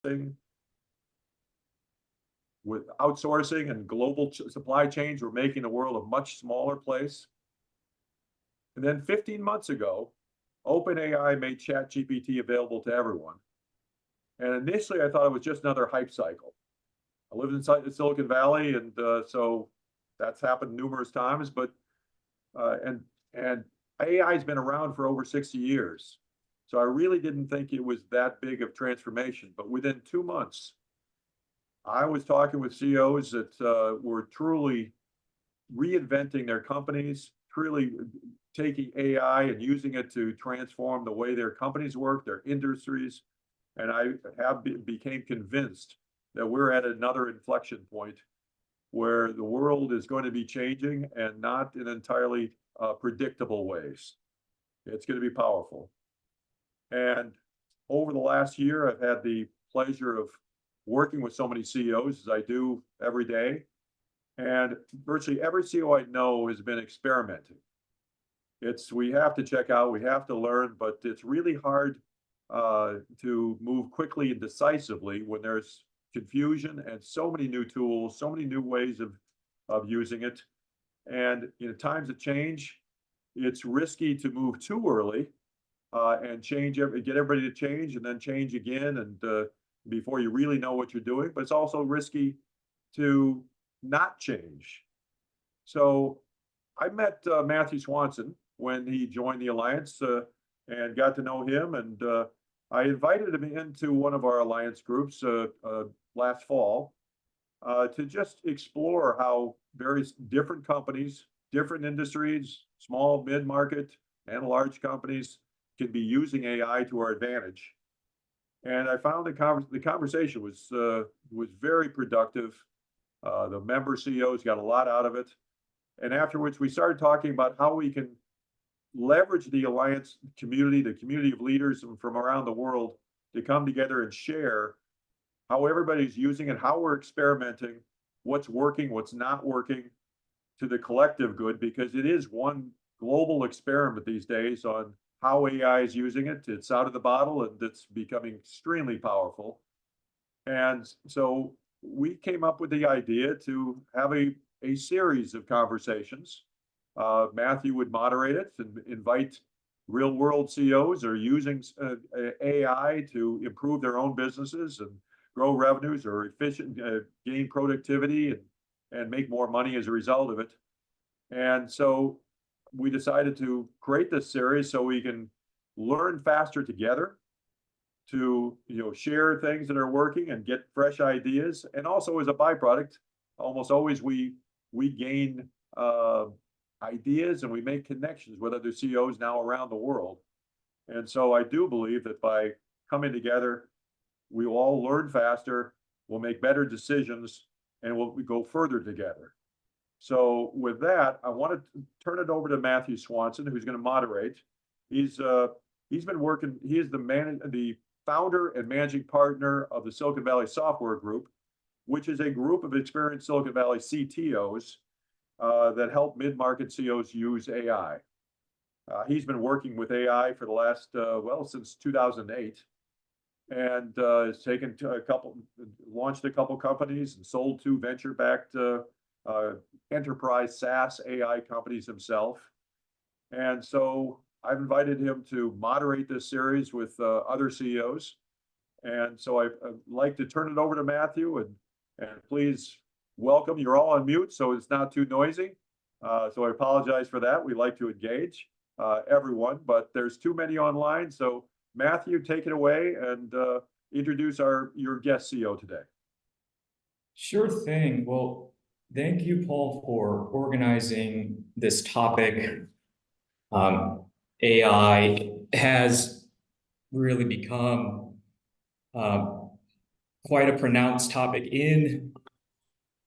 thing with outsourcing and global supply chains were making the world a much smaller place. And then 15 months ago, OpenAI made ChatGPT available to everyone. And initially, I thought it was just another hype cycle. I lived inside the Silicon Valley, and so that's happened numerous times. But and AI has been around for over 60 years. So I really didn't think it was that big of transformation. But within 2 months, I was talking with CEOs that were truly reinventing their companies, truly taking AI and using it to transform the way their companies work, their industries. And I became convinced that we're at another inflection point where the world is going to be changing, and not in entirely predictable ways. It's going to be powerful. And over the last year, I've had the pleasure of working with so many CEOs, as I do every day. And virtually every CEO I know has been experimenting. We have to check out, we have to learn, but it's really hard to move quickly and decisively when there's confusion and so many new tools, so many new ways of using it. And in times of change, it's risky to move too early and get everybody to change and then change again, and before you really know what you're doing. But it's also risky to not change. So I met Matthew Swanson when he joined the Alliance and got to know him. And I invited him into one of our Alliance groups last fall to just explore how various different companies, different industries, small, mid-market, and large companies can be using AI to our advantage. And I found the conversation was very productive. The member CEOs got a lot out of it. And afterwards, we started talking about how we can leverage the Alliance community, the community of leaders from around the world, to come together and share how everybody's using it, how we're experimenting, what's working, what's not working, to the collective good, because it is one global experiment these days on how AI is using it. It's out of the bottle, and it's becoming extremely powerful. And so we came up with the idea to have a series of conversations. Matthew would moderate it and invite real world CEOs are using AI to improve their own businesses and grow revenues or gain productivity and make more money as a result of it. And so we decided to create this series so we can learn faster together, to share things that are working and get fresh ideas. And also, as a byproduct, almost always we gain ideas and we make connections with other CEOs now around the world. And so I do believe that by coming together, we will all learn faster, we'll make better decisions, and we'll go further together. So with that, I want to turn it over to Matthew Swanson, who's going to moderate. He's been working. He is the founder and managing partner of the Silicon Valley Software Group, which is a group of experienced Silicon Valley CTOs that help mid-market CEOs use AI. He's been working with AI for the last since 2008, and has launched a couple companies and sold 2 venture-backed enterprise SaaS AI companies himself. And so I've invited him to moderate this series with other CEOs. And so I'd like to turn it over to Matthew, and please welcome. You're all on mute, so it's not too noisy. So I apologize for that. We like to engage everyone, but there's too many online. So Matthew, take it away and introduce your guest CEO today. Sure thing. Well, thank you, Paul, for organizing this topic. AI has really become quite a pronounced topic in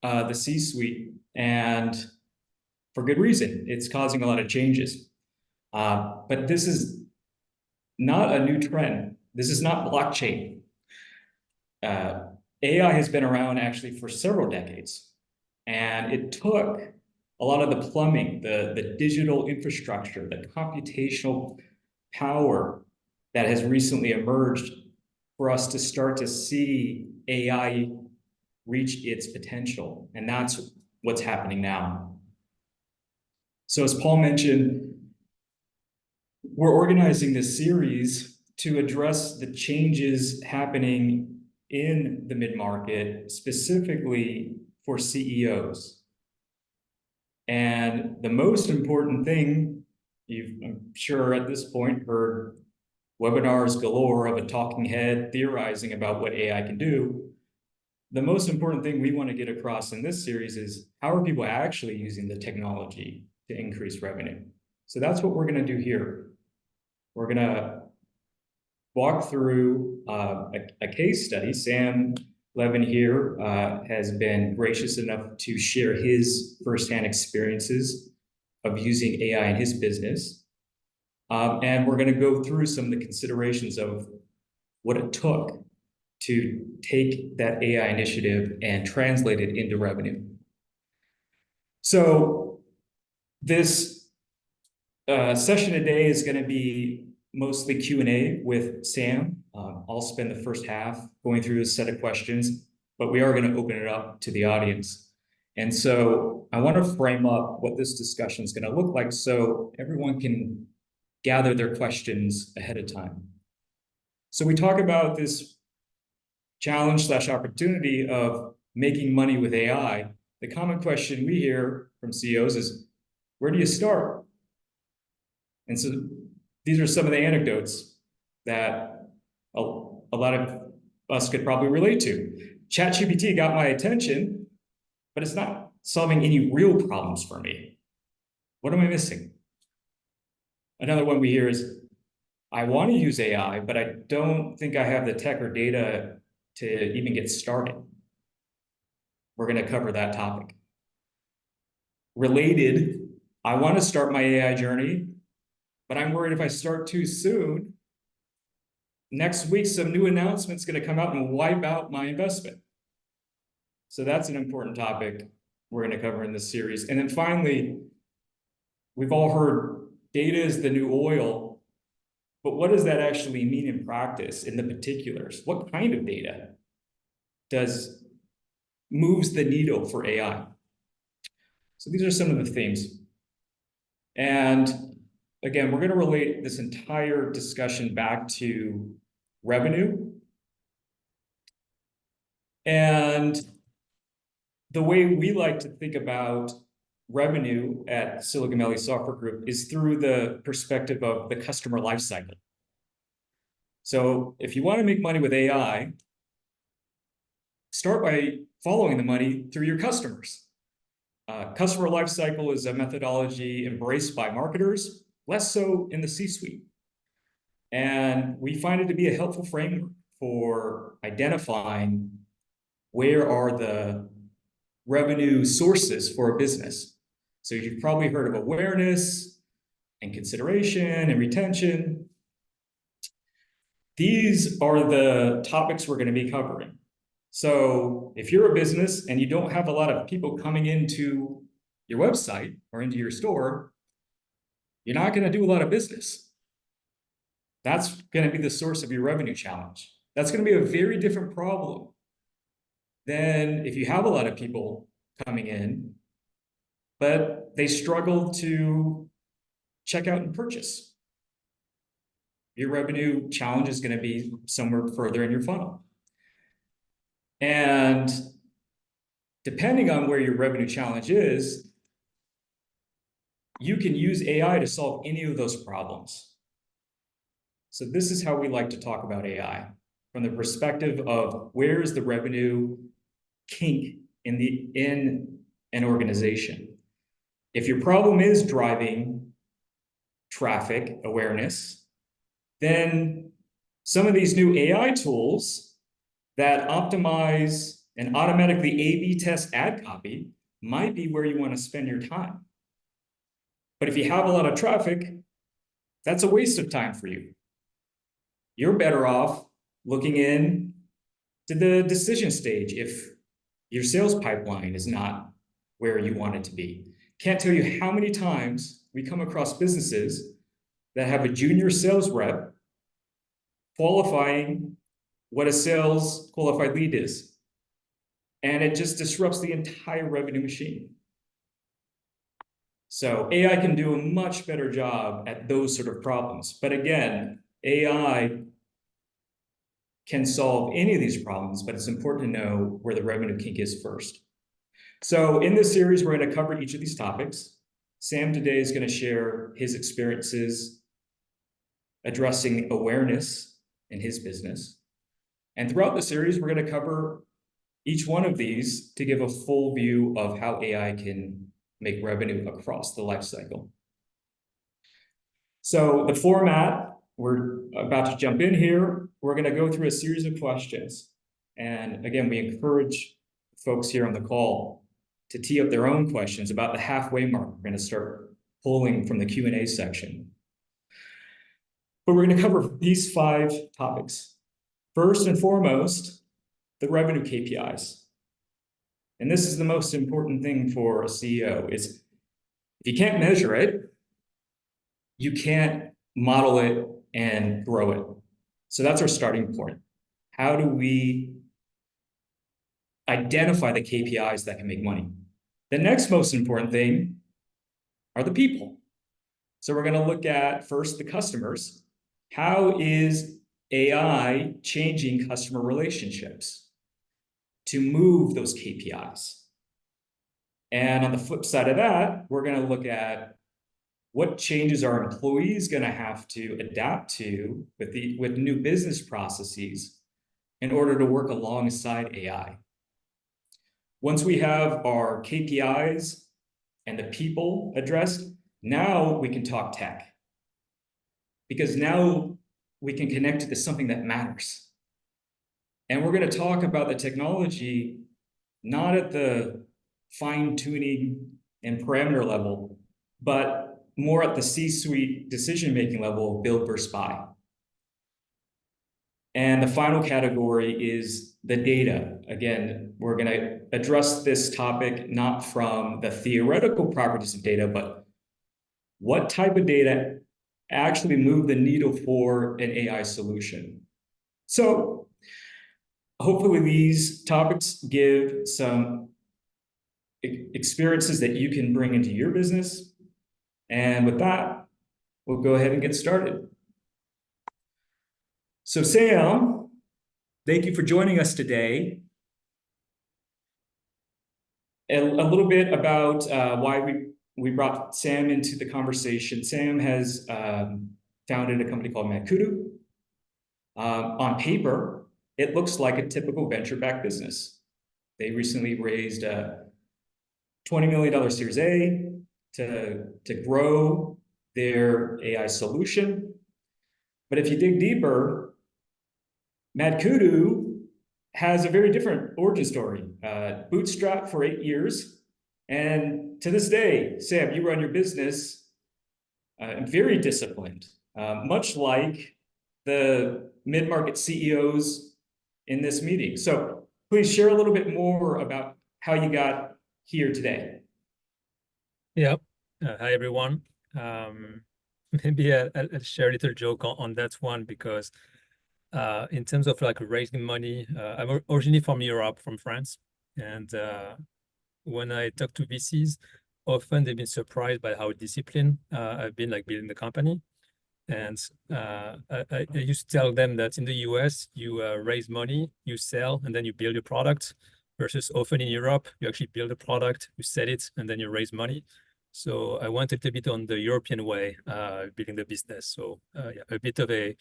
the C-suite, and for good reason. It's causing a lot of changes. But this is not a new trend. This is not blockchain. AI has been around actually for several decades. And it took a lot of the plumbing, the digital infrastructure, the computational power that has recently emerged for us to start to see AI reach its potential. And that's what's happening now. So as Paul mentioned, we're organizing this series to address the changes happening in the mid-market, specifically for CEOs. And the most important thing, I'm sure at this point heard webinars galore of a talking head theorizing about what AI can do. The most important thing we want to get across in this series is how are people actually using the technology to increase revenue? So that's what we're going to do here. We're going to walk through a case study. Sam Levin here has been gracious enough to share his firsthand experiences of using AI in his business. And we're going to go through some of the considerations of what it took to take that AI initiative and translate it into revenue. So this session today is going to be mostly Q&A with Sam. I'll spend the first half going through a set of questions, but we are going to open it up to the audience. And so I want to frame up what this discussion is going to look like so everyone can gather their questions ahead of time. So we talk about this challenge/opportunity of making money with AI. The common question we hear from CEOs is, where do you start? And so these are some of the anecdotes that a lot of us could probably relate to. ChatGPT got my attention, but it's not solving any real problems for me. What am I missing? Another one we hear is, I want to use AI, but I don't think I have the tech or data to even get started. We're going to cover that topic. Related, I want to start my AI journey, but I'm worried if I start too soon, next week some new announcement's going to come out and wipe out my investment. So that's an important topic we're going to cover in this series. And then finally, we've all heard data is the new oil, but what does that actually mean in practice, in the particulars? What kind of data moves the needle for AI? So these are some of the themes. And again, we're going to relate this entire discussion back to revenue. And the way we like to think about revenue at Silicon Valley Software Group is through the perspective of the customer lifecycle. So if you want to make money with AI, start by following the money through your customers. Customer lifecycle is a methodology embraced by marketers, less so in the C-suite. And we find it to be a helpful framework for identifying where are the revenue sources for a business. So you've probably heard of awareness and consideration and retention. These are the topics we're going to be covering. So if you're a business and you don't have a lot of people coming into your website or into your store, you're not going to do a lot of business. That's going to be the source of your revenue challenge. That's going to be a very different problem than if you have a lot of people coming in, but they struggle to check out and purchase. Your revenue challenge is going to be somewhere further in your funnel. And depending on where your revenue challenge is, you can use AI to solve any of those problems. So this is how we like to talk about AI, from the perspective of where is the revenue kink in an organization. If your problem is driving traffic awareness, then some of these new AI tools that optimize and automatically A/B test ad copy might be where you want to spend your time. But if you have a lot of traffic, that's a waste of time for you. You're better off looking in to the decision stage if your sales pipeline is not where you want it to be. Can't tell you how many times we come across businesses that have a junior sales rep qualifying what a sales qualified lead is. And it just disrupts the entire revenue machine. So AI can do a much better job at those sort of problems. But again, AI can solve any of these problems, but it's important to know where the revenue kink is first. So in this series, we're going to cover each of these topics. Sam today is going to share his experiences addressing awareness in his business. And throughout the series, we're going to cover each one of these to give a full view of how AI can make revenue across the life cycle. So the format, we're about to jump in here. We're going to go through a series of questions. And again, we encourage folks here on the call to tee up their own questions. About the halfway mark, we're going to start pulling from the Q&A section. But we're going to cover these 5 topics. First and foremost, the revenue KPIs. And this is the most important thing for a CEO is if you can't measure it, you can't model it and grow it. So that's our starting point. How do we identify the KPIs that can make money? The next most important thing are the people. So we're going to look at first the customers. How is AI changing customer relationships to move those KPIs? And on the flip side of that, we're going to look at what changes are employees going to have to adapt to with new business processes in order to work alongside AI. Once we have our KPIs and the people addressed, now we can talk tech. Because now we can connect it to something that matters. And we're going to talk about the technology not at the fine-tuning and parameter level, but more at the C-suite decision-making level of build versus buy. And the final category is the data. Again, we're going to address this topic not from the theoretical properties of data, but what type of data actually move the needle for an AI solution. So hopefully these topics give some experiences that you can bring into your business. And with that, we'll go ahead and get started. So Sam, thank you for joining us today. A little bit about why we brought Sam into the conversation. Sam has founded a company called Madkudu. On paper, it looks like a typical venture-backed business. They recently raised a $20 million Series A to grow their AI solution. But if you dig deeper, Madkudu has a very different origin story. Bootstrapped for 8 years. And to this day, Sam, you run your business very disciplined, much like the mid-market CEOs in this meeting. So please share a little bit more about how you got here today. Yeah. Hi, everyone. Maybe I'll share a little joke on that one because in terms of like raising money, I'm originally from Europe, from France. And when I talk to VCs, often they've been surprised by how disciplined I've been like building the company. And I used to tell them that in the US, you raise money, you sell, and then you build your product. Versus often in Europe, you actually build a product, you sell it, and then you raise money. So I went a little bit on the European way, building the business. So yeah, a bit of a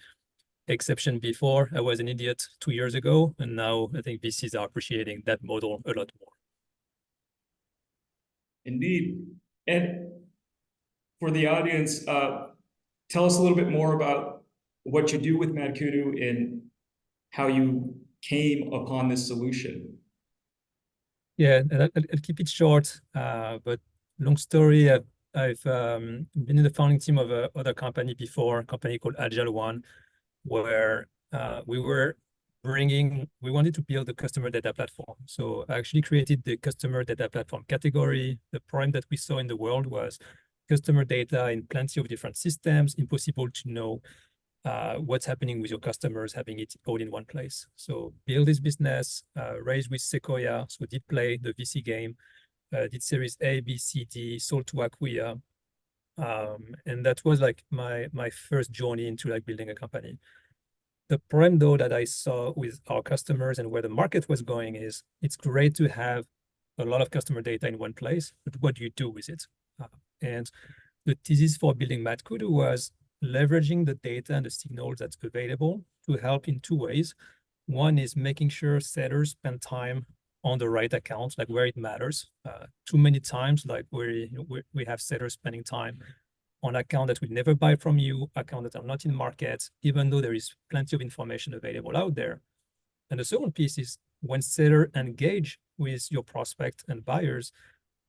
exception before. I was an idiot 2 years ago, and now I think VCs are appreciating that model a lot more. Indeed. And for the audience, tell us a little bit more about what you do with Madkudu and how you came upon this solution. Yeah, and I'll keep it short, but long story, I've been in the founding team of other company before, a company called Agile One, where we wanted to build a customer data platform. So I actually created the customer data platform category. The problem that we saw in the world was customer data in plenty of different systems, impossible to know what's happening with your customers, having it all in one place. So build this business, raised with Sequoia, so did play the VC game, did Series A, B, C, D, sold to Acquia. And that was like my first journey into like building a company. The problem though that I saw with our customers and where the market was going is it's great to have a lot of customer data in one place, but what do you do with it? And the thesis for building Mad Kudu was leveraging the data and the signals that's available to help in two ways. One is making sure sellers spend time on the right accounts, like where it matters. Too many times, like we have sellers spending time on account that will never buy from you, account that are not in market, even though there is plenty of information available out there. And the second piece is when seller engage with your prospect and buyers,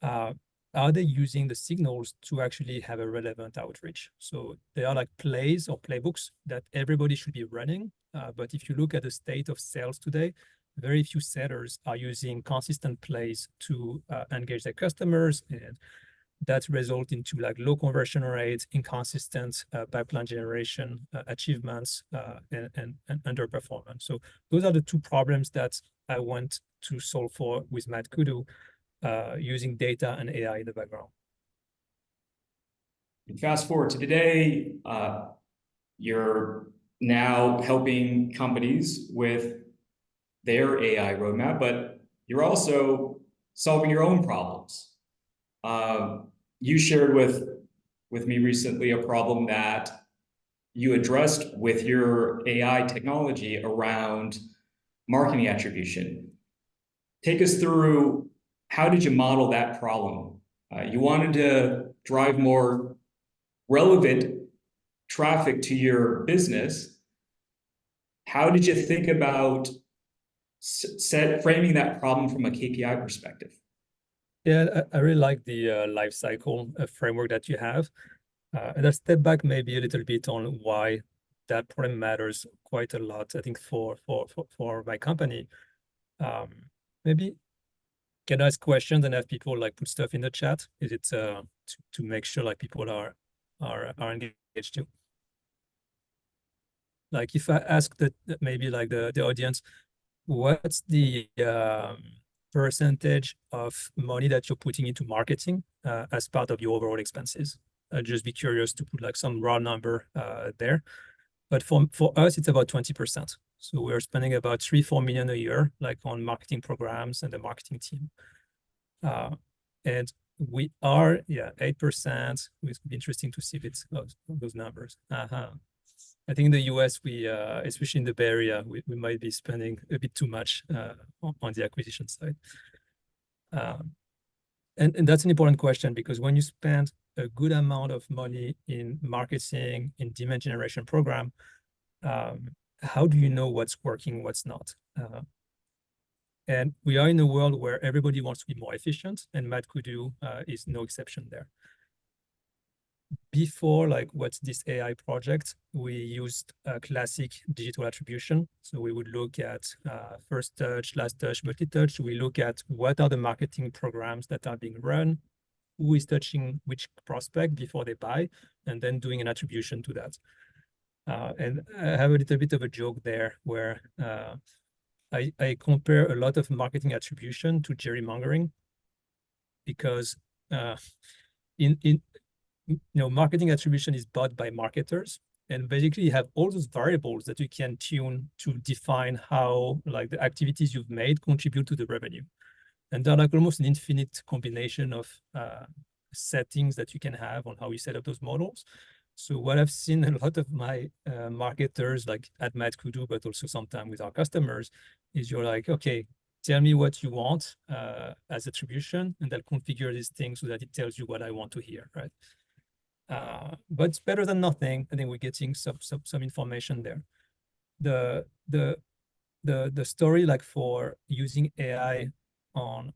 are they using the signals to actually have a relevant outreach? So they are like plays or playbooks that everybody should be running. But if you look at the state of sales today, very few sellers are using consistent plays to engage their customers, and that result into like low conversion rates, inconsistent pipeline generation achievements, and underperformance. So those are the two problems that I want to solve for with Mad Kudu, using data and AI in the background. And fast forward to today, you're now helping companies with their AI roadmap, but you're also solving your own problems. You shared with me recently a problem that you addressed with your AI technology around marketing attribution. Take us through, how did you model that problem? You wanted to drive more relevant traffic to your business. How did you think about framing that problem from a KPI perspective? Yeah, I really like the life cycle framework that you have. And I'll step back maybe a little bit on why that problem matters quite a lot, I think, for my company. Maybe can I ask questions and have people like put stuff in the chat? Is it to make sure like people are engaged too? Like if I ask maybe like the audience, what's the percentage of money that you're putting into marketing as part of your overall expenses? I'd just be curious to put like some raw number there. But for us, it's about 20%. So we're spending about 3-4 million a year, like on marketing programs and the marketing team. And we are, 8%. It would be interesting to see if it's those numbers. I think in the US, we, especially in the Bay Area, we might be spending a bit too much on the acquisition side. And that's an important question, because when you spend a good amount of money in marketing, in demand generation program, how do you know what's working, what's not? And we are in a world where everybody wants to be more efficient, and Mad Kudu is no exception there. Before, like what's this AI project, we used classic digital attribution. So we would look at first touch, last touch, multi-touch. We look at what are the marketing programs that are being run, who is touching which prospect before they buy, and then doing an attribution to that. And I have a little bit of a joke there where I compare a lot of marketing attribution to gerrymongering, because marketing attribution is bought by marketers, and basically you have all those variables that you can tune to define how like the activities you've made contribute to the revenue. And they're like almost an infinite combination of settings that you can have on how you set up those models. So what I've seen a lot of my marketers, like at Mad Kudu, but also sometimes with our customers, is you're like, okay, tell me what you want as attribution, and they'll configure these things so that it tells you what I want to hear, right? But it's better than nothing. I think we're getting some information there. The story like for using AI on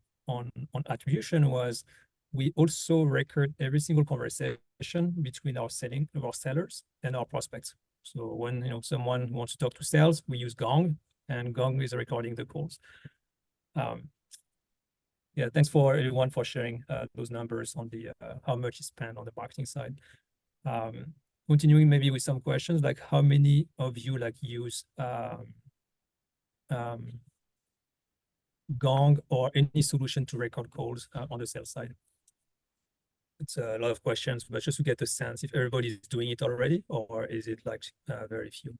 attribution was, we also record every single conversation between our sellers and our prospects. So when someone wants to talk to sales, we use Gong, and Gong is recording the calls. Yeah, thanks for everyone for sharing those numbers on the how much is spent on the marketing side. continuing maybe with some questions, like how many of you like use Gong or any solution to record calls on the sales side? It's a lot of questions, but just to get a sense if everybody's doing it already, or is it like very few?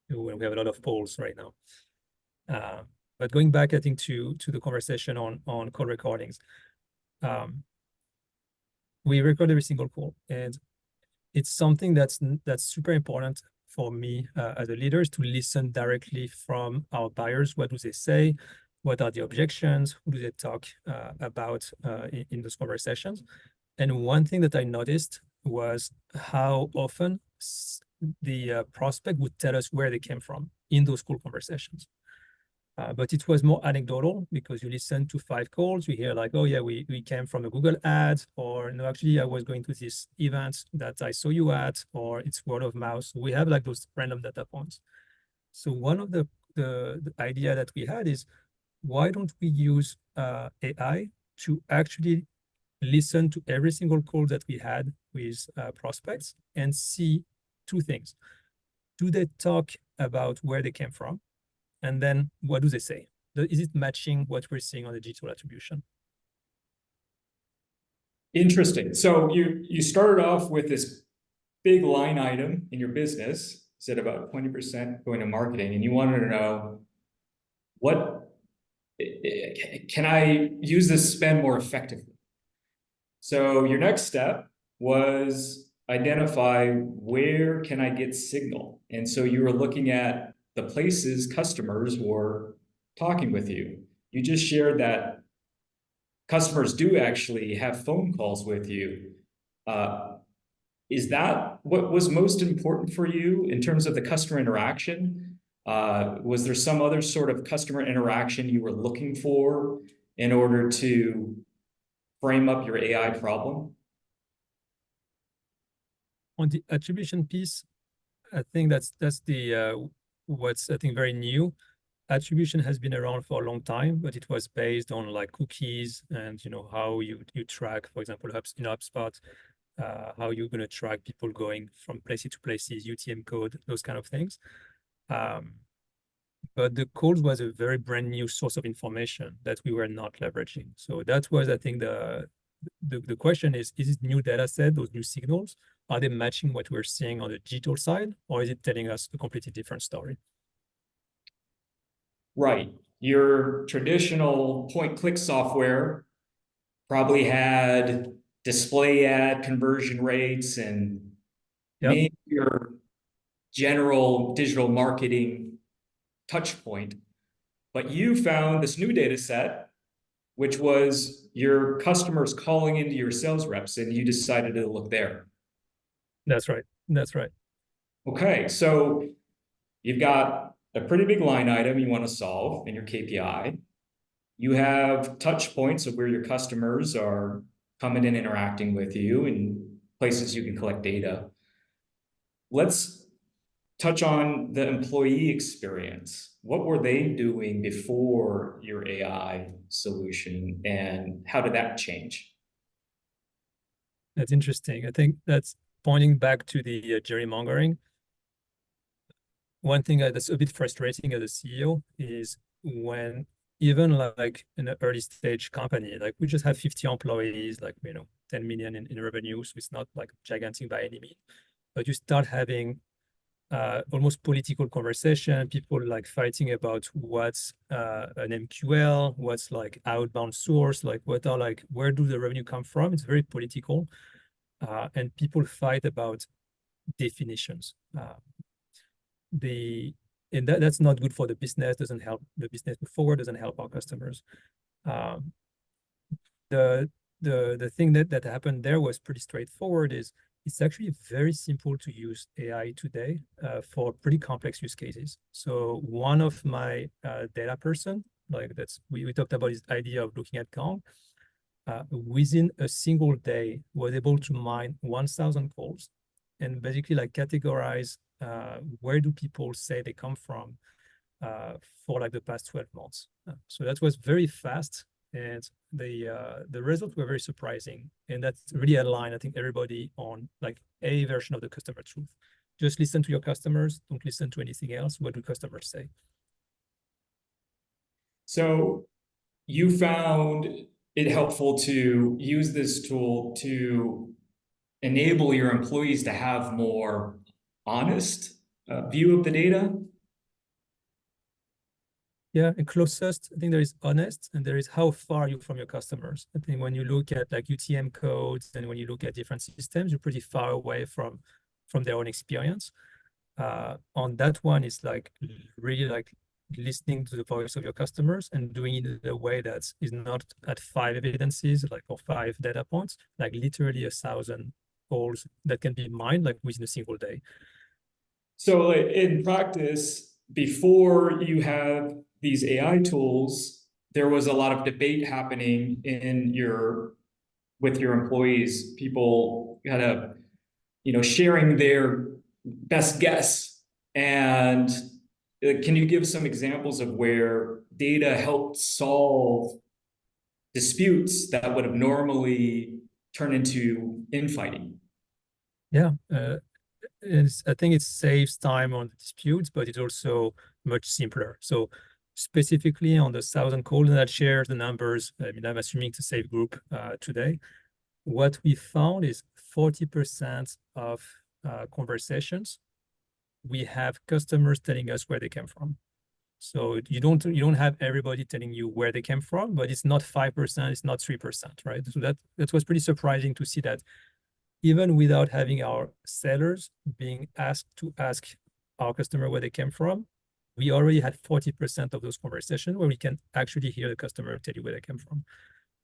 We have a lot of polls right now. But going back, I think, to the conversation on call recordings, we record every single call, and it's something that's super important for me as a leader, is to listen directly from our buyers. What do they say? What are the objections? Who do they talk about in those conversations? And one thing that I noticed was how often the prospect would tell us where they came from in those cool conversations. But it was more anecdotal, because you listen to 5 calls, you hear like, oh yeah, we came from a Google ad, or no, actually I was going to this event that I saw you at, or it's word of mouth. We have like those random data points. So one of the idea that we had is, why don't we use AI to actually listen to every single call that we had with prospects and see 2 things. Do they talk about where they came from? And then what do they say? Is it matching what we're seeing on the digital attribution? Interesting. So you started off with this big line item in your business, you said about 20% going to marketing, and you wanted to know, what can I use this spend more effectively? So your next step was identify, where can I get signal? And so you were looking at the places customers were talking with you. You just shared that customers do actually have phone calls with you. Is that what was most important for you in terms of the customer interaction? Was there some other sort of customer interaction you were looking for in order to frame up your AI problem? On the attribution piece, I think that's the what's, I think, very new. Attribution has been around for a long time, but it was based on like cookies and how you track, for example, in HubSpot, how you're going to track people going from places to places, UTM code, those kind of things. But the calls was a very brand new source of information that we were not leveraging. So that was, I think, the question is it new data set, those new signals, are they matching what we're seeing on the digital side, or is it telling us a completely different story? Right. Your traditional point-click software probably had display ad conversion rates and maybe your general digital marketing touch point. But you found this new data set, which was your customers calling into your sales reps, and you decided to look there. That's right. That's right. Okay, so you've got a pretty big line item you want to solve in your KPI. You have touch points of where your customers are coming and interacting with you, and places you can collect data. Let's touch on the employee experience. What were they doing before your AI solution, and how did that change? That's interesting. I think that's pointing back to the gerrymongering. One thing that's a bit frustrating as a CEO is when, even like in an early stage company, like we just have 50 employees, like 10 million in revenue, so it's not like gigantic by any means, but you start having almost political conversation, people like fighting about what's an MQL, what's like outbound source, like where do the revenue come from? It's very political, and people fight about definitions. And that's not good for the business, doesn't help the business move forward, doesn't help our customers. The thing that happened there was pretty straightforward. It's actually very simple to use AI today for pretty complex use cases. So one of my data person, like we talked about this idea of looking at Gong, within a single day was able to mine 1,000 calls and basically like categorize where do people say they come from for like the past 12 months. So that was very fast and the results were very surprising, and that's really aligned, I think, everybody on like a version of the customer truth. Just listen to your customers, don't listen to anything else. What do customers say? So you found it helpful to use this tool to enable your employees to have more honest view of the data? Yeah, and closest, I think there is honest, and there is how far are you from your customers. I think when you look at like UTM codes and when you look at different systems, you're pretty far away from their own experience. On that one, it's like really like listening to the voice of your customers and doing it in a way that is not at 5 evidences, like or 5 data points, like literally 1,000 calls that can be mined like within a single day. So like, in practice, before you have these AI tools, there was a lot of debate happening with your employees, people kind of, sharing their best guess. And can you give some examples of where data helped solve disputes that would have normally turned into infighting? Yeah, I think it saves time on the disputes, but it's also much simpler. So specifically on the 1,000 calls, and that shares the numbers. I mean, I'm assuming it's a safe group today. What we found is 40% of conversations, we have customers telling us where they came from. So you don't have everybody telling you where they came from, but it's not 5%, it's not 3%, right? So that was pretty surprising to see that even without having our sellers being asked to ask our customer where they came from, we already had 40% of those conversations where we can actually hear the customer tell you where they came from.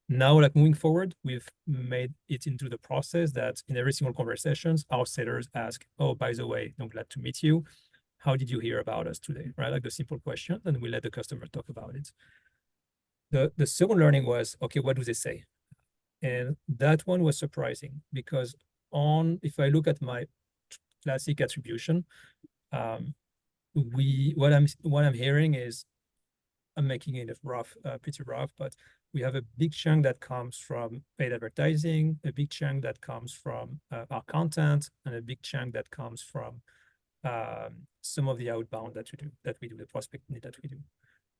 Now, like moving forward, we've made it into the process that in every single conversations, our sellers ask, oh, by the way, I'm glad to meet you. How did you hear about us today? Right? Like the simple question, and we let the customer talk about it. The second learning was, okay, what do they say? And that one was surprising because if I look at my classic attribution, what I'm hearing is, I'm making it pretty rough, but we have a big chunk that comes from paid advertising, a big chunk that comes from our content, and a big chunk that comes from some of the outbound that we do, the prospecting that we do.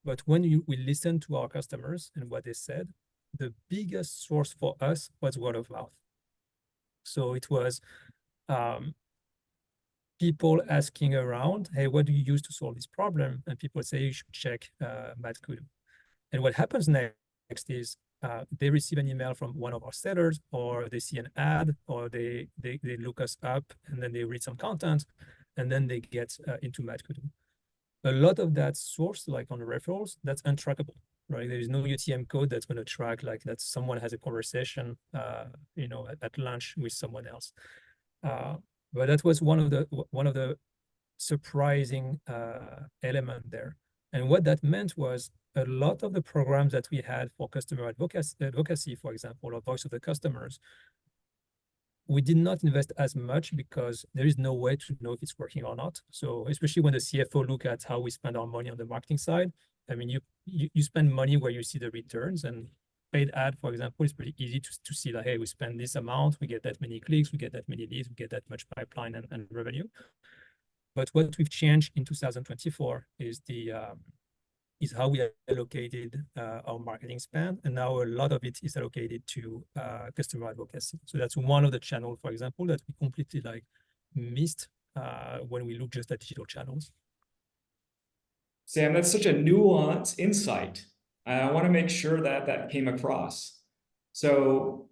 But when we listen to our customers and what they said, the biggest source for us was word of mouth. So it was people asking around, hey, what do you use to solve this problem? And people say, you should check Matt Kudu. And what happens next is they receive an email from one of our sellers, or they see an ad, or they look us up, and then they read some content, and then they get into Matt Kudu. A lot of that source, like on the referrals, that's untrackable, right? There is no UTM code that's going to track like that someone has a conversation, at lunch with someone else. But that was one of the surprising element there. And what that meant was a lot of the programs that we had for customer advocacy, for example, or voice of the customers, we did not invest as much because there is no way to know if it's working or not. So especially when the CFO look at how we spend our money on the marketing side, I mean, you spend money where you see the returns, and paid ad, for example, is pretty easy to see like, hey, we spend this amount, we get that many clicks, we get that many leads, we get that much pipeline and revenue. But what we've changed in 2024 is how we allocated our marketing spend, and now a lot of it is allocated to customer advocacy. So that's one of the channels, for example, that we completely like missed when we look just at digital channels. Sam, that's such a nuanced insight. I want to make sure that came across. So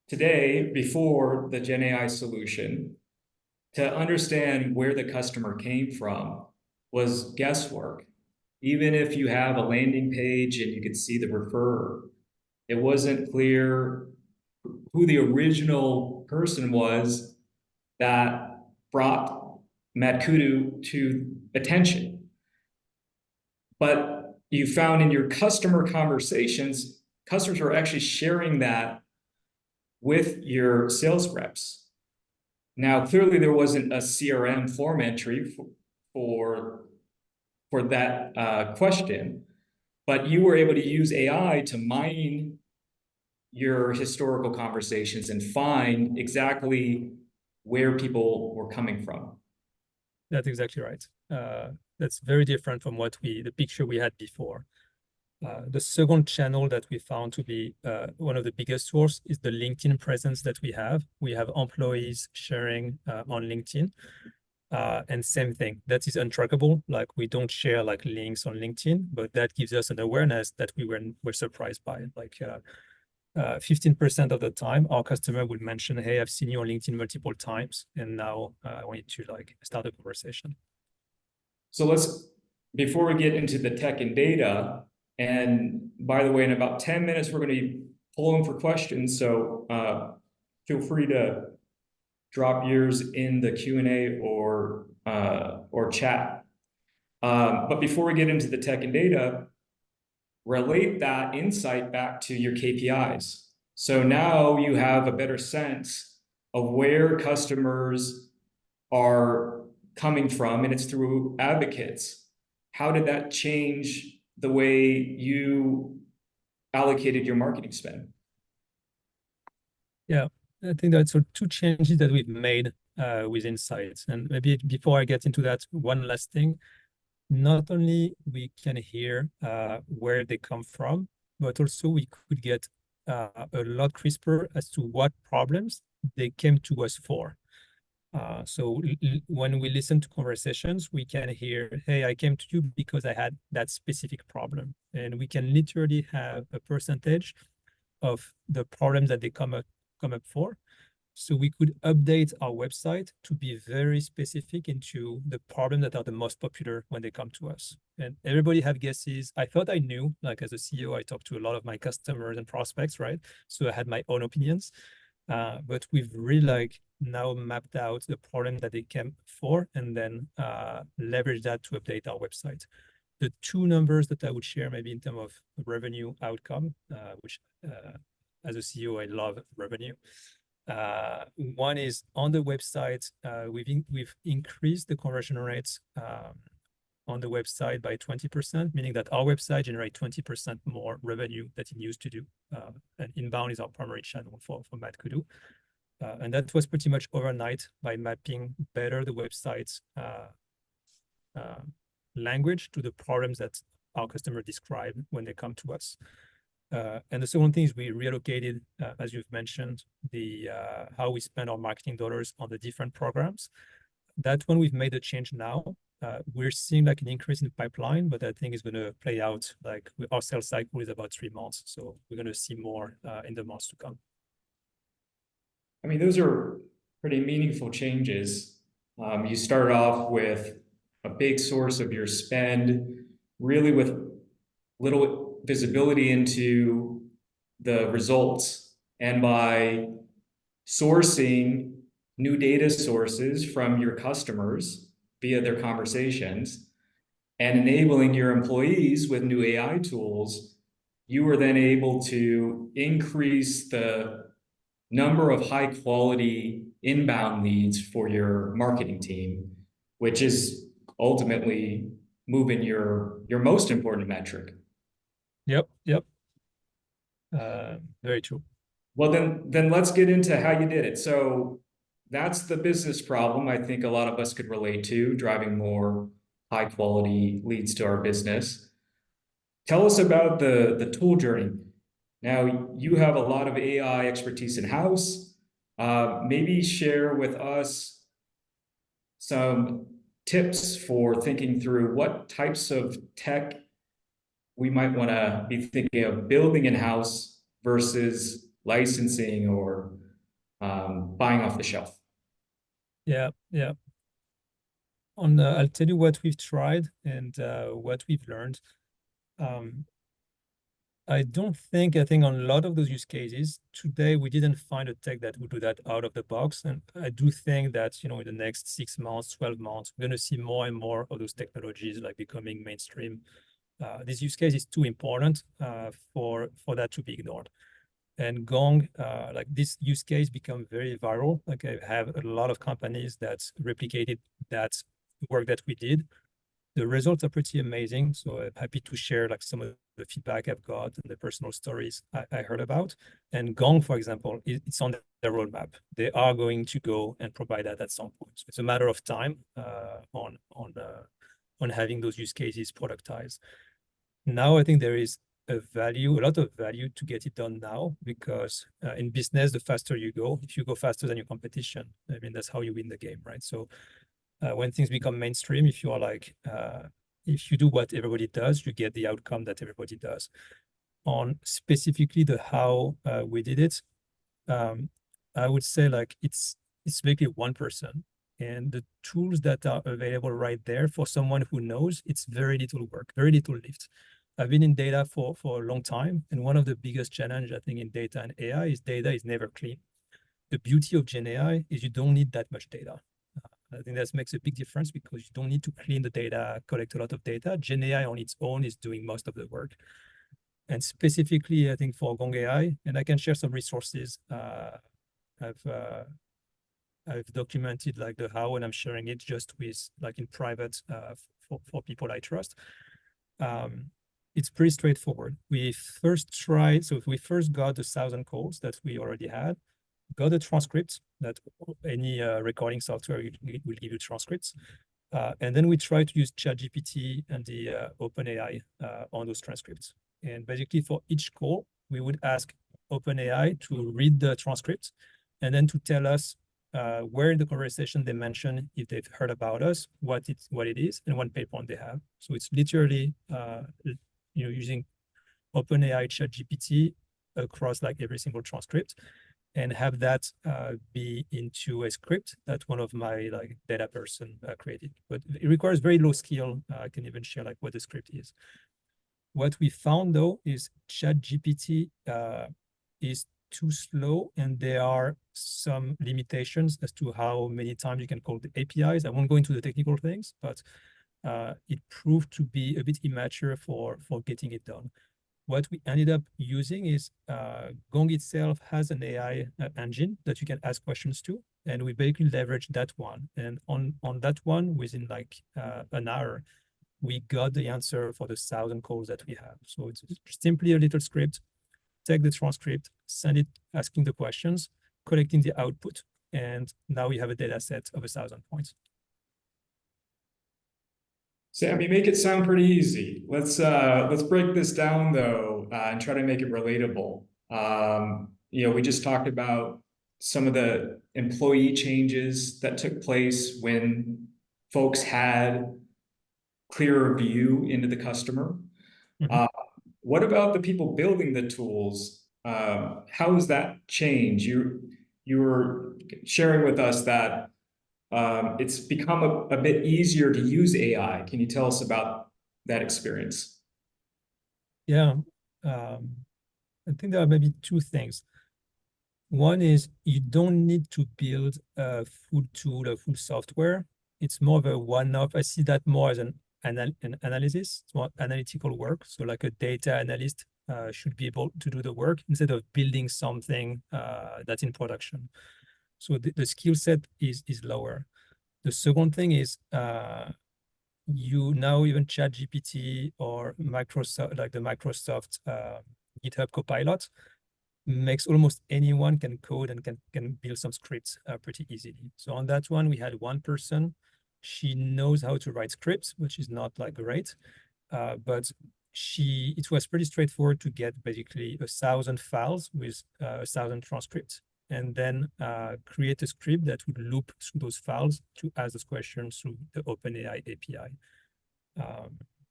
today, before the Gen AI solution, to understand where the customer came from was guesswork. Even if you have a landing page and you could see the referrer, it wasn't clear who the original person was that brought Matt Kudu to attention. But you found in your customer conversations, customers were actually sharing that with your sales reps. Now, clearly there wasn't a CRM form entry for that question, but you were able to use AI to mine your historical conversations and find exactly where people were coming from. That's exactly right. That's very different from the picture we had before. The second channel that we found to be one of the biggest source is the LinkedIn presence that we have. We have employees sharing on LinkedIn. And same thing, that is untrackable. Like we don't share like links on LinkedIn, but that gives us an awareness that we were surprised by. Like 15% of the time, our customer will mention, "Hey, I've seen you on LinkedIn multiple times, and now I want you to like start a conversation." So before we get into the tech and data, and by the way, in about 10 minutes, we're going to be pulling for questions. So feel free to drop yours in the Q&A or chat. But before we get into the tech and data, relate that insight back to your KPIs. So now you have a better sense of where customers are coming from, and it's through advocates. How did that change the way you allocated your marketing spend? Yeah, I think that's two changes that we've made with Insights. And maybe before I get into that, one last thing. Not only we can hear where they come from, but also we could get a lot crisper as to what problems they came to us for. So when we listen to conversations, we can hear, "Hey, I came to you because I had that specific problem." And we can literally have a percentage of the problems that they come up for. So we could update our website to be very specific into the problems that are the most popular when they come to us. And everybody have guesses. I thought I knew, like as a CEO, I talked to a lot of my customers and prospects, right? So I had my own opinions. But we've really like now mapped out the problem that they came for and then leverage that to update our website. The two numbers that I would share maybe in terms of revenue outcome, which as a CEO, I love revenue. One is on the website, we've increased the conversion rates on the website by 20%, meaning that our website generates 20% more revenue than it used to do. And inbound is our primary channel for Mad Kudu. And that was pretty much overnight by mapping better the website's language to the problems that our customer describe when they come to us. And the second thing is we relocated, as you've mentioned, the how we spend our marketing dollars on the different programs. That one we've made a change now. We're seeing like an increase in the pipeline, but I think it's going to play out like our sales cycle is about 3 months. So we're going to see more in the months to come. I mean, those are pretty meaningful changes. You started off with a big source of your spend, really with little visibility into the results. And by sourcing new data sources from your customers via their conversations and enabling your employees with new AI tools, you were then able to increase the number of high quality inbound leads for your marketing team, which is ultimately moving your most important metric. Yep. Very true. Well, then let's get into how you did it. So that's the business problem I think a lot of us could relate to, driving more high quality leads to our business. Tell us about the tool journey. Now, you have a lot of AI expertise in-house. Maybe share with us some tips for thinking through what types of tech we might want to be thinking of building in-house versus licensing or buying off the shelf. Yeah. I'll tell you what we've tried and what we've learned. I think on a lot of those use cases today, we didn't find a tech that would do that out of the box. And I do think that, in the next 6 months, 12 months, we're going to see more and more of those technologies like becoming mainstream. This use case is too important for that to be ignored. And Gong, like this use case become very viral. Like I have a lot of companies that replicated that work that we did. the results are pretty amazing. So I'm happy to share like some of the feedback I've got and the personal stories I heard about. And Gong, for example, it's on their roadmap. They are going to go and provide that at some point. So it's a matter of time on having those use cases productized. Now I think there is a lot of value to get it done now, because in business, the faster you go, if you go faster than your competition, I mean, that's how you win the game, right? So when things become mainstream, if you are like, if you do what everybody does, you get the outcome that everybody does. On specifically the how we did it, I would say like it's maybe one person, and the tools that are available right there for someone who knows, it's very little work, very little lift. I've been in data for a long time, and one of the biggest challenge I think in data and AI is data is never clean. The beauty of Gen AI is you don't need that much data. I think that makes a big difference, because you don't need to clean the data, collect a lot of data. Gen AI on its own is doing most of the work. And specifically, I think for Gong AI, and I can share some resources. I've documented like the how, and I'm sharing it just with like in private for people I trust. It's pretty straightforward. We first tried, so if we first got the 1,000 calls that we already had, got a transcript that any recording software will give you transcripts. And then we try to use ChatGPT and the OpenAI on those transcripts. And basically for each call, we would ask OpenAI to read the transcript and then to tell us where in the conversation they mention if they've heard about us, what it is, and what pain point they have. So it's literally using OpenAI ChatGPT across like every single transcript, and have that be into a script that one of my like data person created. But it requires very low skill. I can even share like what the script is. What we found though is ChatGPT is too slow, and there are some limitations as to how many times you can call the APIs. I won't go into the technical things, but it proved to be a bit immature for getting it done. What we ended up using is Gong itself has an AI engine that you can ask questions to, and we basically leverage that one. And on that one, within like an hour, we got the answer for the 1,000 calls that we have. So it's simply a little script, take the transcript, send it, asking the questions, collecting the output, and now we have a data set of 1,000 points. Sam, you make it sound pretty easy. Let's break this down though, and try to make it relatable. We just talked about some of the employee changes that took place when folks had clearer view into the customer. Mm-hmm. What about the people building the tools? How has that changed? You were sharing with us that it's become a bit easier to use AI. Can you tell us about that experience? Yeah, I think there are maybe two things. One is you don't need to build a full tool, a full software. It's more of a one-off. I see that more as an analysis, it's more analytical work. So like a data analyst should be able to do the work instead of building something that's in production. So the skill set is lower. The second thing is you now even ChatGPT or Microsoft, like the Microsoft GitHub Copilot, makes almost anyone can code and can build some scripts pretty easily. So on that one, we had one person. She knows how to write scripts, which is not like great, but it was pretty straightforward to get basically 1,000 files with 1,000 transcripts, and then create a script that would loop through those files to ask those questions through the OpenAI API.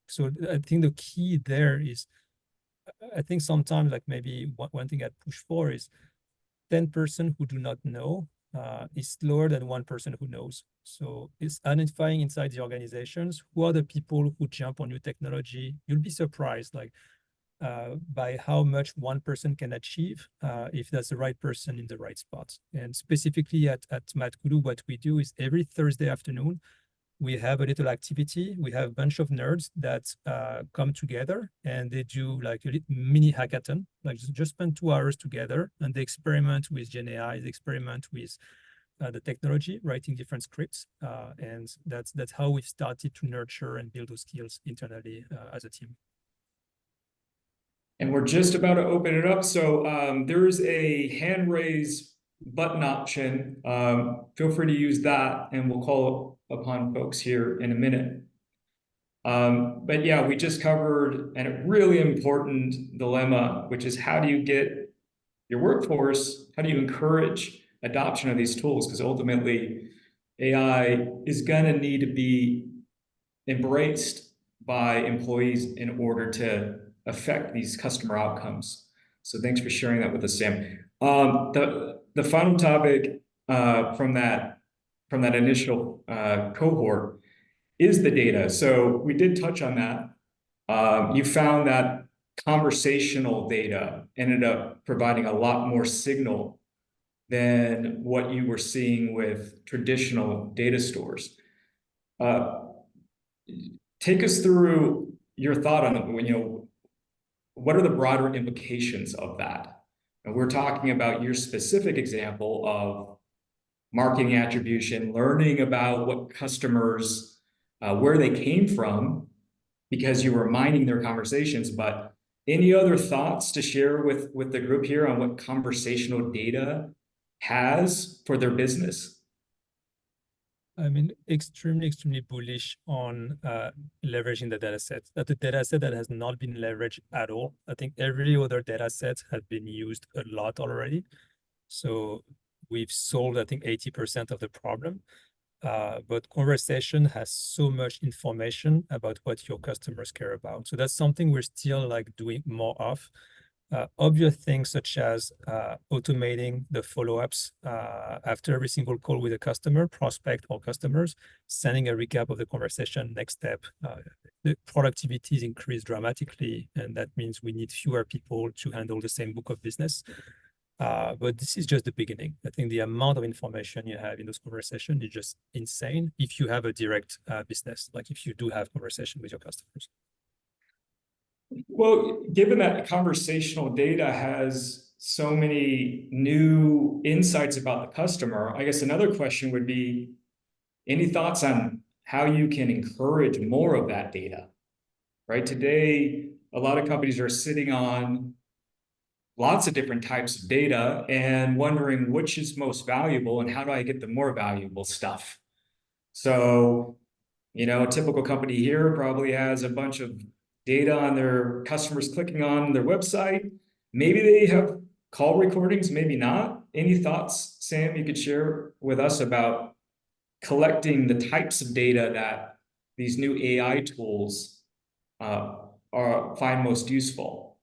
So I think the key there is, I think sometimes like maybe one thing I'd push for is 10% who do not know is slower than one person who knows. So it's identifying inside the organizations who are the people who jump on new technology. You'll be surprised like by how much one person can achieve if that's the right person in the right spot. And specifically at MathGuru, what we do is every Thursday afternoon, we have a little activity. We have a bunch of nerds that come together and they do like a mini hackathon, like just spend 2 hours together, and they experiment with Gen AI, they experiment with the technology, writing different scripts, and that's how we've started to nurture and build those skills internally as a team. And we're just about to open it up. So there is a hand raise button option. Feel free to use that, and we'll call upon folks here in a minute. But yeah, we just covered a really important dilemma, which is how do you get your workforce, how do you encourage adoption of these tools? Because ultimately, AI is going to need to be embraced by employees in order to affect these customer outcomes. So thanks for sharing that with us, Sam. The final topic from that initial cohort is the data. So we did touch on that. You found that conversational data ended up providing a lot more signal than what you were seeing with traditional data stores. Take us through your thought on it. What are the broader implications of that? And we're talking about your specific example of marketing attribution, learning about what customers, where they came from, because you were mining their conversations. But any other thoughts to share with the group here on what conversational data has for their business? I'm extremely bullish on leveraging the data set. That's a data set that has not been leveraged at all. I think every other data set has been used a lot already. So we've solved, I think, 80% of the problem. But conversation has so much information about what your customers care about. So that's something we're still doing more of. Obvious things such as automating the follow-ups after every single call with a customer, prospect or customers, sending a recap of the conversation, next step. The productivity is increased dramatically, and that means we need fewer people to handle the same book of business. But this is just the beginning. I think the amount of information you have in those conversations is just insane if you have a direct business, like if you do have conversation with your customers. Well, given that conversational data has so many new insights about the customer, I guess another question would be, any thoughts on how you can encourage more of that data? Right? Today, a lot of companies are sitting on lots of different types of data and wondering which is most valuable and how do I get the more valuable stuff? So, a typical company here probably has a bunch of data on their customers clicking on their website. Maybe they have call recordings, maybe not. Any thoughts, Sam, you could share with us about collecting the types of data that these new AI tools find most useful?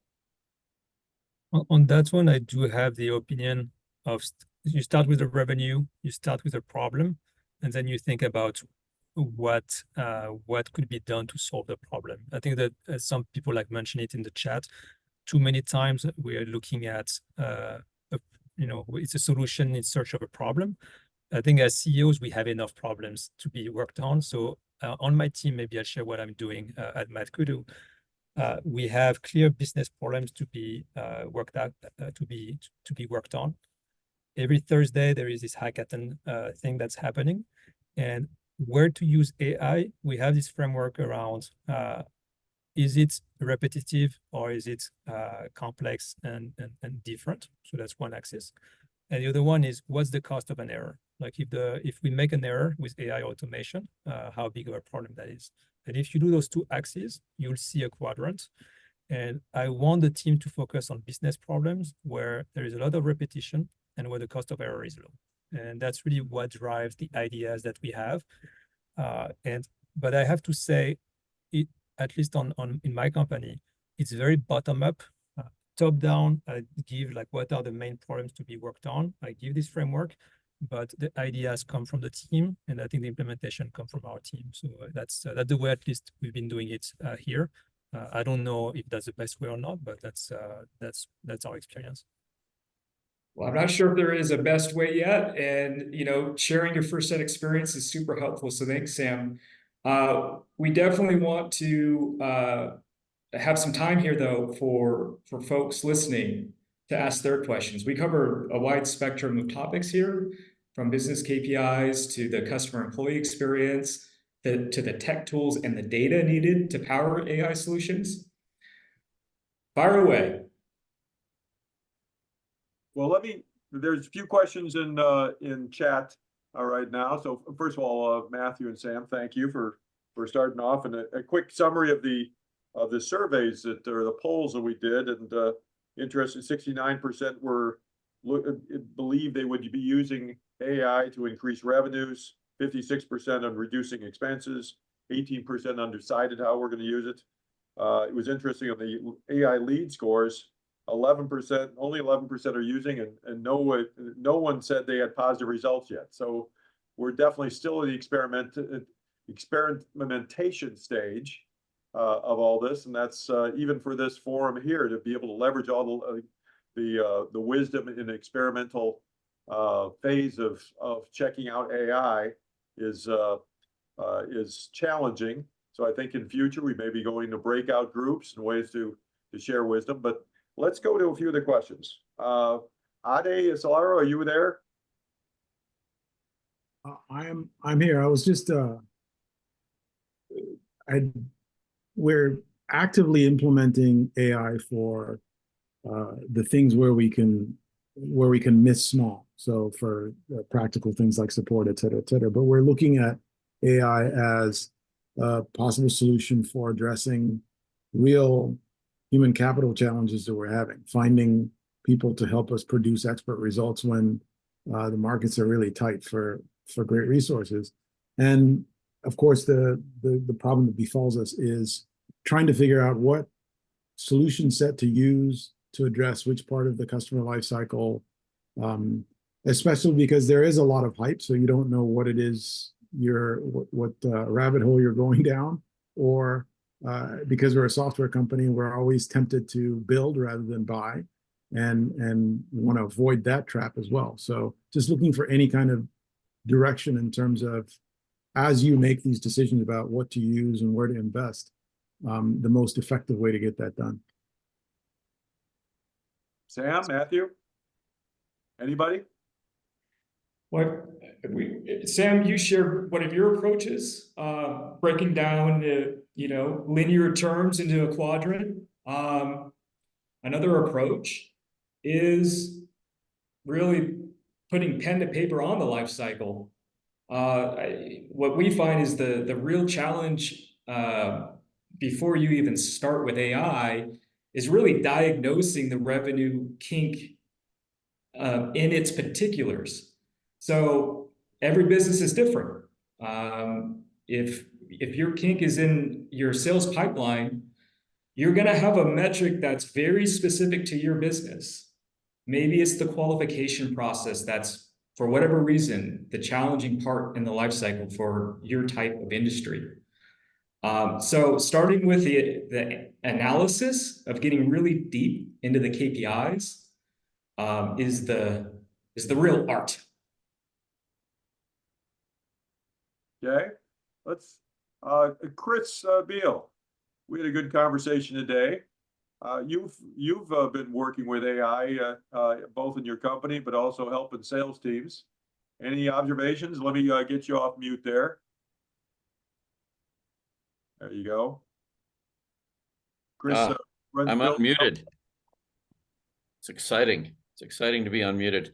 On that one, I do have the opinion of you start with the revenue, you start with a problem, and then you think about what could be done to solve the problem. I think that some people mention it in the chat. Too many times we are looking at it's a solution in search of a problem. I think as CEOs we have enough problems to be worked on. So on my team, maybe I'll share what I'm doing at Mad Kudu. We have clear business problems to be worked out, to be worked on. Every Thursday there is this hackathon thing that's happening, and where to use AI. We have this framework around is it repetitive or is it complex and different? So that's one axis. And the other one is what's the cost of an error? If we make an error with AI automation, how big of a problem that is. And if you do those two axes, you'll see a quadrant. And I want the team to focus on business problems where there is a lot of repetition and where the cost of error is low. And that's really what drives the ideas that we have. But I have to say, at least in my company, it's very bottom up, top down. I give what are the main problems to be worked on. I give this framework, but the ideas come from the team, and I think the implementation comes from our team. So that's the way at least we've been doing it here. I don't know if that's the best way or not, but that's our experience. Well, I'm not sure if there is a best way yet, and sharing your first set experience is super helpful. So thanks, Sam. We definitely want to have some time here, though, for folks listening to ask their questions. We cover a wide spectrum of topics here, from business KPIs to the customer employee experience, to the tech tools and the data needed to power AI solutions? Fire away. Well, there's a few questions in chat right now. So first of all, Matthew and Sam, thank you for starting off, and a quick summary of the surveys that, or the polls that we did. And interested, 69% believe they would be using AI to increase revenues, 56% on reducing expenses, 18% undecided how we're going to use it. It was interesting on the AI lead scores, 11%, only 11% are using, and no one said they had positive results yet. So we're definitely still in the experimentation stage of all this, and that's even for this forum here, to be able to leverage all the wisdom in the experimental phase of checking out AI is challenging. So I think in future we may be going to breakout groups and ways to share wisdom. But let's go to a few of the questions. Ade Solaro, are you there? I'm here. I was just we're actively implementing AI for the things where we can miss small. So for practical things like support, et cetera, et cetera. But we're looking at AI as a possible solution for addressing real human capital challenges that we're having, finding people to help us produce expert results when the markets are really tight for great resources. And of course, the problem that befalls us is trying to figure out what solution set to use to address which part of the customer life cycle, especially because there is a lot of hype, so you don't know what it is what rabbit hole you're going down, or because we're a software company, we're always tempted to build rather than buy, and want to avoid that trap as well. So just looking for any kind of direction in terms of, as you make these decisions about what to use and where to invest, the most effective way to get that done. Sam, Matthew, anybody? Sam, you shared one of your approaches, breaking down linear terms into a quadrant. Another approach is really putting pen to paper on the life cycle. What we find is the real challenge before you even start with AI is really diagnosing the revenue kink in its particulars. So every business is different. If your kink is in your sales pipeline, you're going to have a metric that's very specific to your business. Maybe it's the qualification process that's, for whatever reason, the challenging part in the life cycle for your type of industry. So starting with the analysis of getting really deep into the KPIs is the real art. Okay, let's Chris Beal. We had a good conversation today. You've been working with AI both in your company, but also helping sales teams. Any observations? Let me get you off mute there. There you go. Chris, I'm unmuted. It's exciting. It's exciting to be unmuted.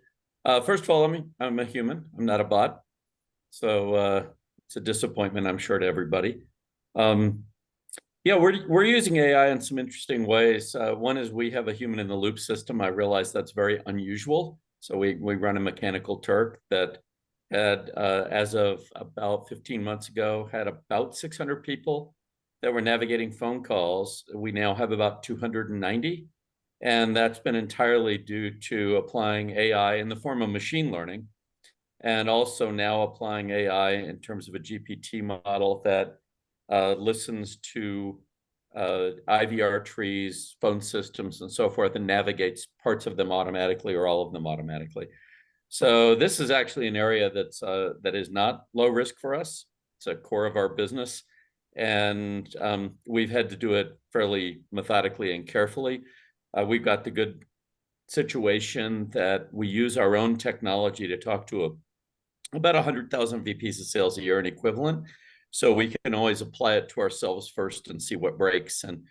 First of all, I'm a human. I'm not a bot. So it's a disappointment, I'm sure, to everybody. Yeah, we're using AI in some interesting ways. One is we have a human in the loop system. I realize that's very unusual. So we run a mechanical Turk that had, as of about 15 months ago, had about 600 people that were navigating phone calls. We now have about 290. And that's been entirely due to applying AI in the form of machine learning, and also now applying AI in terms of a GPT model that listens to IVR trees, phone systems, and so forth, and navigates parts of them automatically or all of them automatically. So this is actually an area that is not low risk for us. It's a core of our business, and we've had to do it fairly methodically and carefully. We've got the good situation that we use our own technology to talk to about 100,000 VPs of sales a year and equivalent. So we can always apply it to ourselves first and see what breaks. And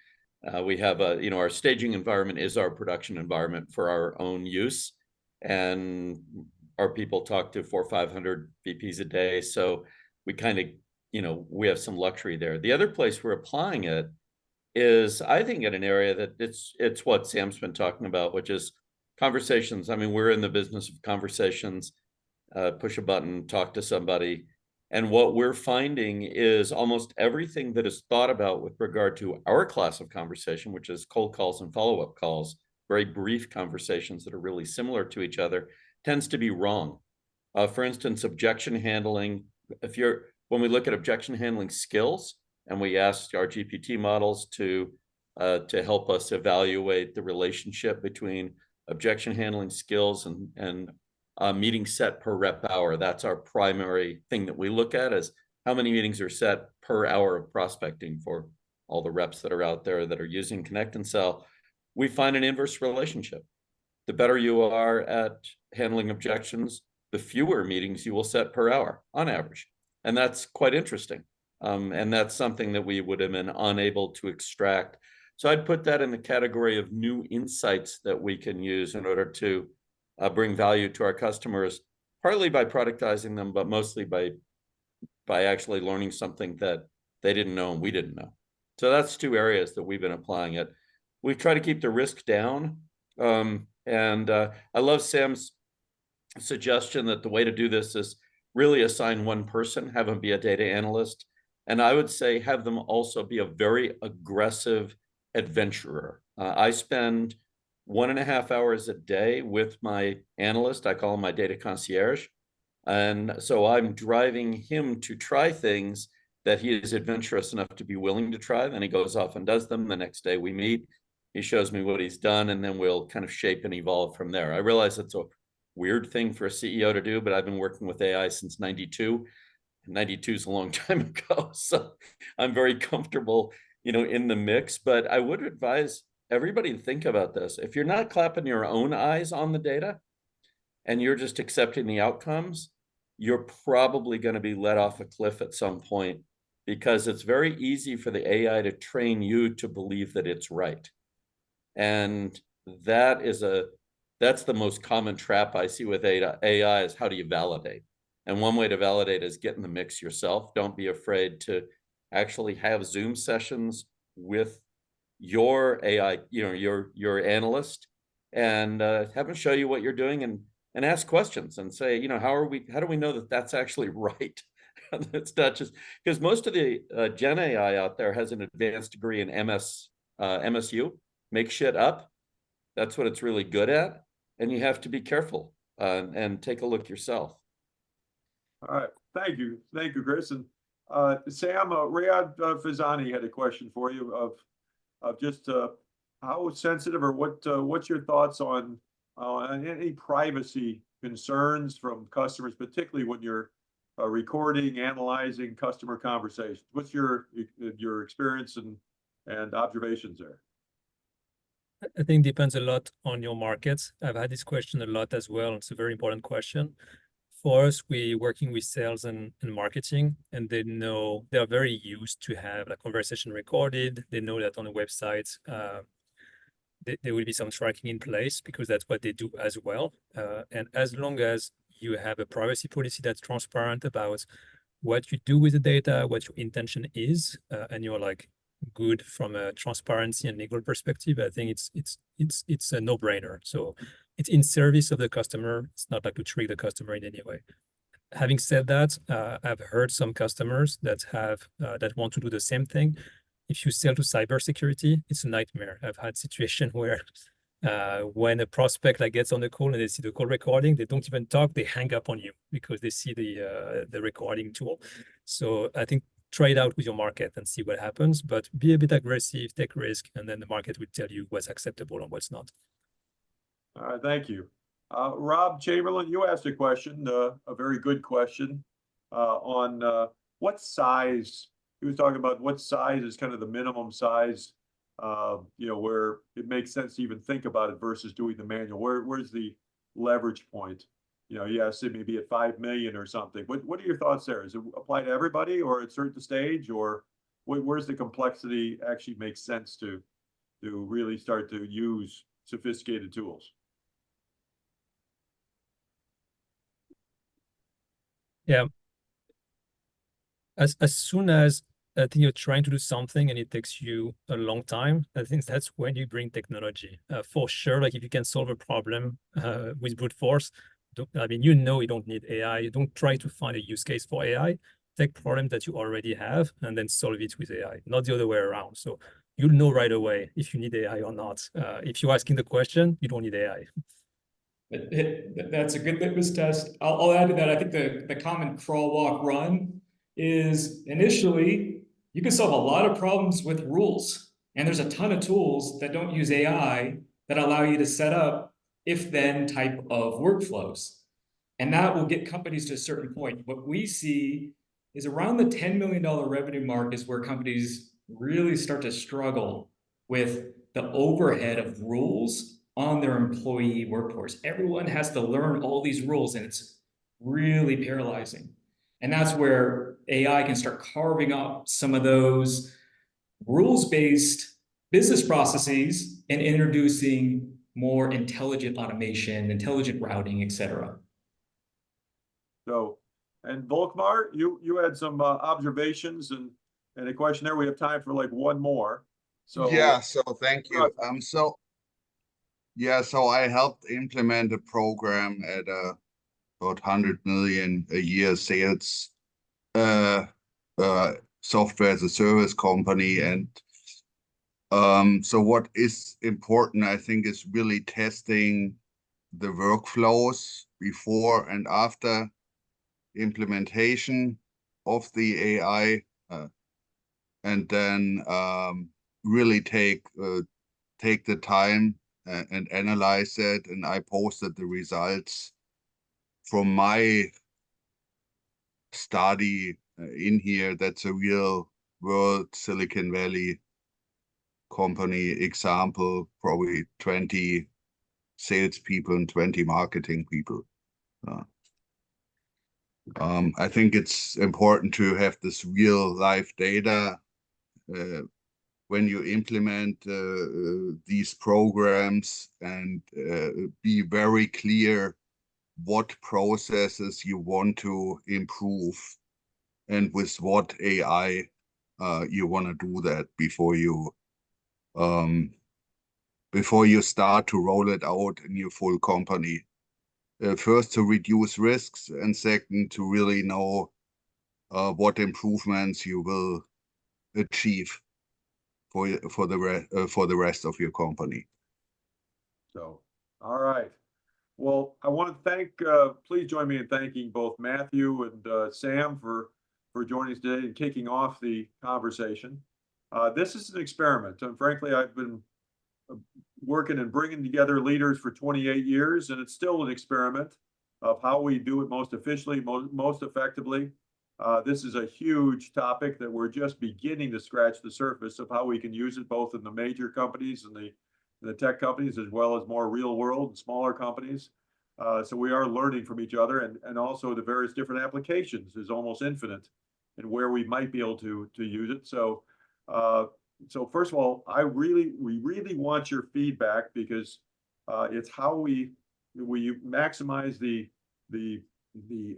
we have our staging environment is our production environment for our own use. And our people talk to 400 or 500 VPs a day. So we kind of, we have some luxury there. The other place we're applying it is, I think, in an area that it's what Sam's been talking about, which is conversations. I mean, we're in the business of conversations. Push a button, talk to somebody. And what we're finding is almost everything that is thought about with regard to our class of conversation, which is cold calls and follow-up calls, very brief conversations that are really similar to each other, tends to be wrong. For instance, objection handling. When we look at objection handling skills, and we asked our GPT models to help us evaluate the relationship between objection handling skills and meeting set per rep hour. That's our primary thing that we look at, is how many meetings are set per hour of prospecting for all the reps that are out there that are using Connect and Sell. We find an inverse relationship. The better you are at handling objections, the fewer meetings you will set per hour on average. And that's quite interesting. And that's something that we would have been unable to extract. So I'd put that in the category of new insights that we can use in order to bring value to our customers, partly by productizing them, but mostly by actually learning something that they didn't know and we didn't know. So that's two areas that we've been applying it. We try to keep the risk down. I love Sam's suggestion that the way to do this is really assign one person, have them be a data analyst. And I would say have them also be a very aggressive adventurer. I spend 1.5 hours a day with my analyst. I call him my data concierge. And so I'm driving him to try things that he is adventurous enough to be willing to try. Then he goes off and does them. The next day we meet, he shows me what he's done, and then we'll kind of shape and evolve from there. I realize it's a weird thing for a CEO to do, but I've been working with AI since 92. 92 is a long time ago. So I'm very comfortable, in the mix, but I would advise everybody to think about this. If you're not clapping your own eyes on the data and you're just accepting the outcomes, you're probably going to be let off a cliff at some point, because it's very easy for the AI to train you to believe that it's right. And that's the most common trap I see with AI is, how do you validate? And one way to validate is get in the mix yourself. Don't be afraid to actually have Zoom sessions with your AI, your analyst, and have them show you what you're doing, and ask questions and say, how do we know that that's actually right? It's not just because most of the Gen AI out there has an advanced degree in MSU, make shit up. That's what it's really good at. And you have to be careful and take a look yourself. All right. Thank you, Chris. And Sam, Riyad Fizani had a question for you of just how sensitive, or what's your thoughts on any privacy concerns from customers, particularly when you're recording, analyzing customer conversations. What's your experience and observations there? I think it depends a lot on your markets. I've had this question a lot as well. It's a very important question. For us, we're working with sales and marketing, and they are very used to have a conversation recorded. They know that on the website, there will be some tracking in place, because that's what they do as well. And as long as you have a privacy policy that's transparent about what you do with the data, what your intention is, and you're good from a transparency and legal perspective, I think it's a no-brainer. So it's in service of the customer. It's not to trick the customer in any way. Having said that, I've heard some customers that want to do the same thing. If you sell to cybersecurity, it's a nightmare. I've had situations where when a prospect gets on the call and they see the call recording, they don't even talk, they hang up on you because they see the recording tool. So I think try it out with your market and see what happens, but be a bit aggressive, take risk, and then the market will tell you what's acceptable and what's not. All right, thank you. Rob Chamberlain, you asked a question, a very good question, on what size. He was talking about what size is kind of the minimum size, where it makes sense to even think about it versus doing the manual. Where's the leverage point yes, it may be at 5 million or something. What are your thoughts there? Does it apply to everybody or at a certain stage, or where's the complexity actually makes sense to really start to use sophisticated tools? Yeah. As soon as I think you're trying to do something and it takes you a long time, I think that's when you bring technology. For sure, like if you can solve a problem with brute force, I mean, you don't need AI. You don't try to find a use case for AI. Take problem that you already have and then solve it with AI, not the other way around. So you'll know right away if you need AI or not. If you're asking the question, you don't need AI. That's a good litmus test. I'll add to that. I think the common crawl, walk, run is initially you can solve a lot of problems with rules. And there's a ton of tools that don't use AI that allow you to set up if-then type of workflows. And that will get companies to a certain point. What we see is around the $10 million revenue mark is where companies really start to struggle with the overhead of rules on their employee workforce. Everyone has to learn all these rules, and it's really paralyzing. And that's where AI can start carving up some of those rules-based business processes and introducing more intelligent automation, intelligent routing, et cetera. So, and Volkmar, you had some observations and a question there. We have time for like one more. So yeah, so thank you. So I helped implement a program at about 100 million a year sales software as a service company. And so what is important, I think, is really testing the workflows before and after implementation of the AI, and then really take the time and analyze it. And I posted the results from my study in here. That's a real world Silicon Valley company example, probably 20 salespeople and 20 marketing people. I think it's important to have this real life data when you implement these programs, and be very clear what processes you want to improve and with what AI you want to do that before you start to roll it out in your full company. First, to reduce risks, and second, to really know what improvements you will achieve for the rest of your company. So, all right. Well, I want to thank, please join me in thanking both Matthew and Sam for joining us today and kicking off the conversation. This is an experiment, and frankly, I've been working and bringing together leaders for 28 years, and it's still an experiment of how we do it most efficiently, most effectively. This is a huge topic that we're just beginning to scratch the surface of how we can use it both in the major companies and the tech companies, as well as more real world and smaller companies. So we are learning from each other, and also the various different applications is almost infinite and where we might be able to use it. So so first of all, we really want your feedback, because it's how we maximize the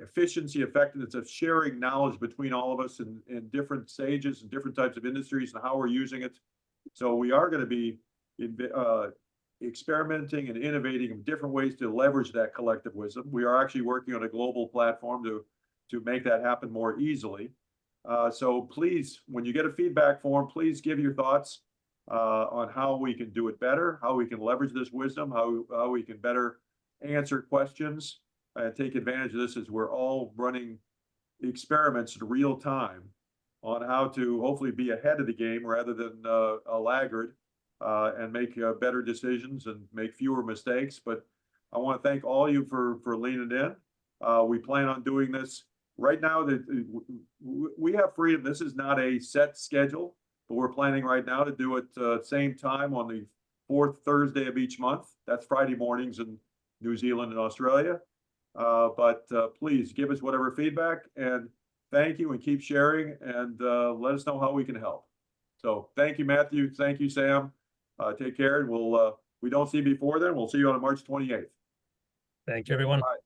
efficiency, effectiveness of sharing knowledge between all of us in different stages and different types of industries and how we're using it. So we are going to be experimenting and innovating in different ways to leverage that collective wisdom. We are actually working on a global platform to make that happen more easily. So please, when you get a feedback form, please give your thoughts on how we can do it better, how we can leverage this wisdom, how we can better answer questions and take advantage of this as we're all running experiments in real time on how to hopefully be ahead of the game rather than a laggard, and make better decisions and make fewer mistakes. But I want to thank all of you for leaning in. We plan on doing this. Right now, we have freedom. This is not a set schedule, but we're planning right now to do it same time on the 4th Thursday of each month. That's Friday mornings in New Zealand and Australia. But please give us whatever feedback, and thank you, and keep sharing, and let us know how we can help. So thank you, Matthew. Thank you, Sam. Take care, and we don't see you before then. We'll see you on March 28th. Thank you, everyone. Bye.